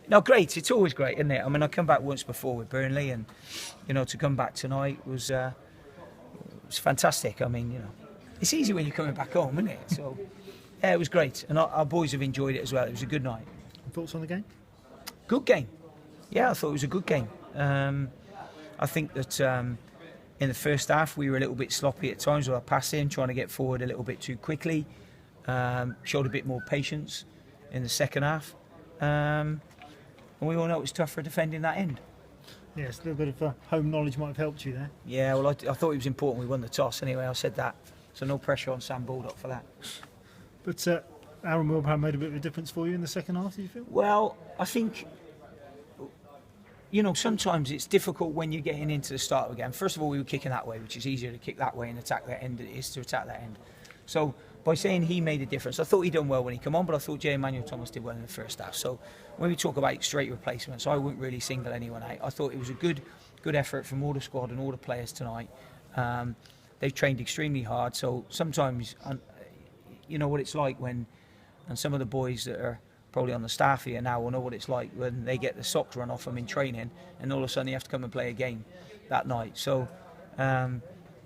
No, great. It's always great, isn't it? I mean, I come back once before with Burnley, and to come back tonight was fantastic. I mean, it's easy when you're coming back home, isn't it? So, yeah, it was great, and our boys have enjoyed it as well. It was a good night. Thoughts on the game? Good game. Yeah, I thought it was a good game. I think that in the first half we were a little bit sloppy at times with our passing, trying to get forward a little bit too quickly. Showed a bit more patience in the second half. And we all know it was tough for defending that end. Yes, a little bit of home knowledge might have helped you there. Yeah, well, I thought it was important we won the toss anyway. I said that. So no pressure on Sam Baldock for that. But Aaron Wilbraham made a bit of a difference for you in the second half, do you feel? Well, I think, sometimes it's difficult when you're getting into the start of a game. First of all, we were kicking that way, which is easier to kick that way and attack that end than it is to attack that end. So by saying he made a difference, I thought he done well when he came on, but I thought J. Emmanuel Thomas did well in the first half. So when we talk about straight replacements, I wouldn't really single anyone out. I thought it was a good effort from all the squad and all the players tonight. They've trained extremely hard, so sometimes, you know what it's like when, and some of the boys that are probably on the staff here now will know what it's like when they get the socks run off them in training and all of a sudden they have to come and play a game that night. So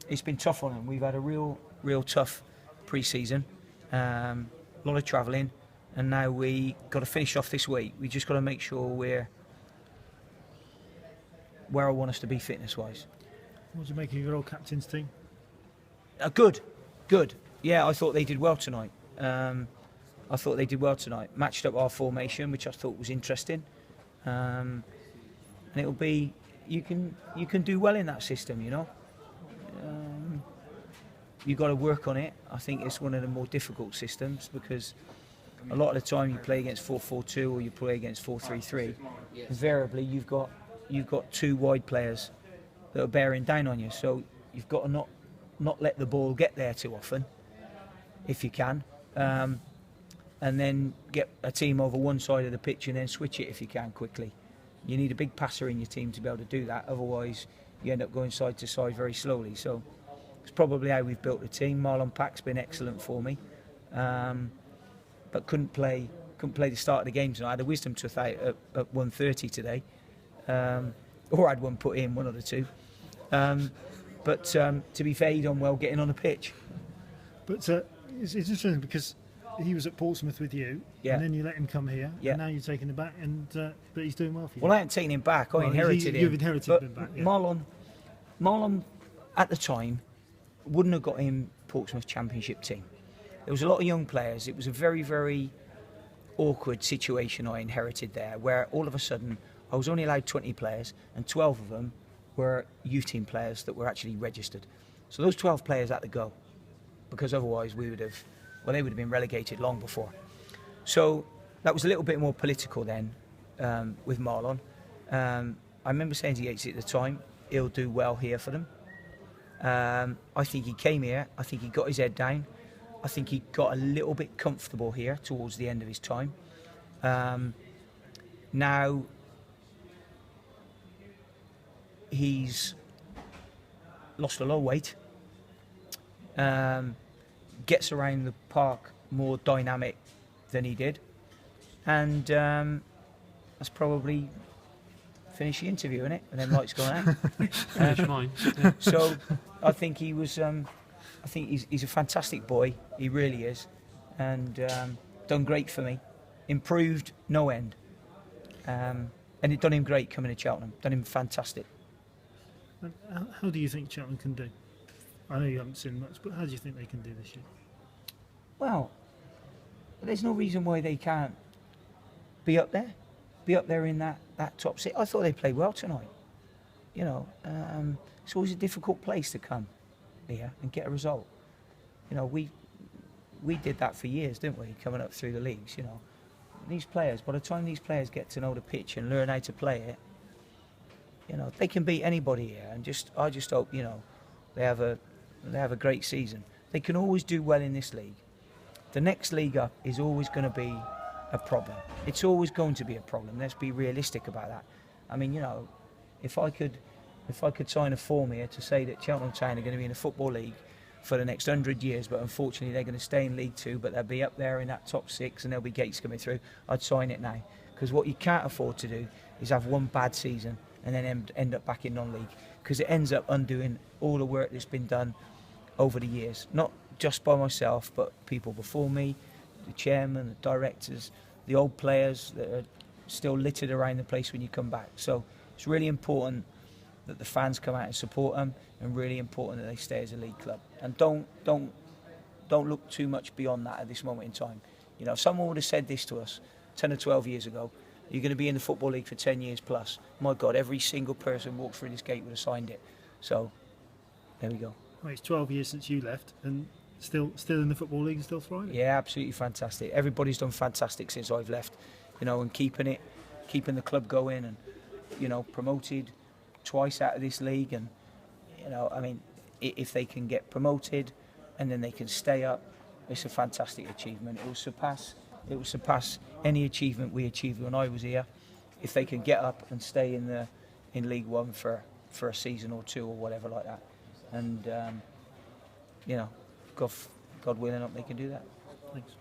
it's been tough on them. We've had a real tough pre-season, a lot of travelling, and now we got to finish off this week. We just got to make sure we're where I want us to be fitness-wise. What do you make of your old captain's team? Good. Yeah, I thought they did well tonight. Matched up our formation, which I thought was interesting. And it'll be, you can do well in that system, You've got to work on it. I think it's one of the more difficult systems because a lot of the time you play against 4-4-2 or you play against 4-3-3. Invariably, you've got two wide players that are bearing down on you. So you've got to not let the ball get there too often, if you can. And then get a team over one side of the pitch and then switch it if you can quickly. You need a big passer in your team to be able to do that. Otherwise, you end up going side to side very slowly. So it's probably how we've built the team. Marlon Pack's been excellent for me, but couldn't play the start of the game tonight. I had a wisdom tooth out at 1:30 today, or I had one put in, one of the two. But to be fair, he done well getting on the pitch. But it's interesting because he was at Portsmouth with you, and then you let him come here, and now you're taking him back, but he's doing well for you. Well, I haven't taken him back. I inherited him. You've inherited him back. Yeah. Marlon, at the time, wouldn't have got him Portsmouth Championship team. There was a lot of young players. It was a very, very awkward situation I inherited there, where all of a sudden I was only allowed 20 players, and 12 of them were youth team players that were actually registered. So those 12 players had to go, because otherwise they would have been relegated long before. So that was a little bit more political then with Marlon. I remember saying to Yates at the time, he'll do well here for them. I think he came here, I think he got his head down, I think he got a little bit comfortable here towards the end of his time. Now he's lost a lot of weight, gets around the park more dynamic than he did, and that's probably finish the interview, innit? And then lights going out. Finish mine. So I think he was. I think he's a fantastic boy. He really is, and done great for me. Improved no end, and it done him great coming to Cheltenham. Done him fantastic. How do you think Cheltenham can do? I know you haven't seen much, but how do you think they can do this year? Well, there's no reason why they can't be up there. Be up there in that top six. I thought they played well tonight. It's always a difficult place to come here and get a result. We did that for years, didn't we? Coming up through the leagues. These players. By the time these players get to know the pitch and learn how to play it, they can beat anybody here. And I just hope they have a great season. They can always do well in this league. The next league up is always going to be a problem. It's always going to be a problem. Let's be realistic about that. I mean, if I could sign a form here to say that Cheltenham Town are going to be in the Football League for the next 100 years, but unfortunately they're going to stay in League Two, but they'll be up there in that top six and there'll be gates coming through, I'd sign it now. Because what you can't afford to do is have one bad season and then end up back in non-league, because it ends up undoing all the work that's been done over the years, not just by myself, but people before me, the chairman, the directors, the old players that are still littered around the place when you come back. So it's really important that the fans come out and support them, and really important that they stay as a league club. And don't look too much beyond that at this moment in time. You know, if someone would have said this to us 10 or 12 years ago, you're going to be in the Football League for 10 years plus. My God, every single person walked through this gate would have signed it. So, there we go. Well, it's 12 years since you left, and still in the Football League and still thriving. Yeah, absolutely fantastic. Everybody's done fantastic since I've left, you know, and keeping the club going, and, you know, promoted twice out of this league. And, you know, I mean, if they can get promoted and then they can stay up, it's a fantastic achievement. It will surpass any achievement we achieved when I was here. If they can get up and stay in League One for a season or two or whatever like that, and you know, God willing, they can do that. Thanks.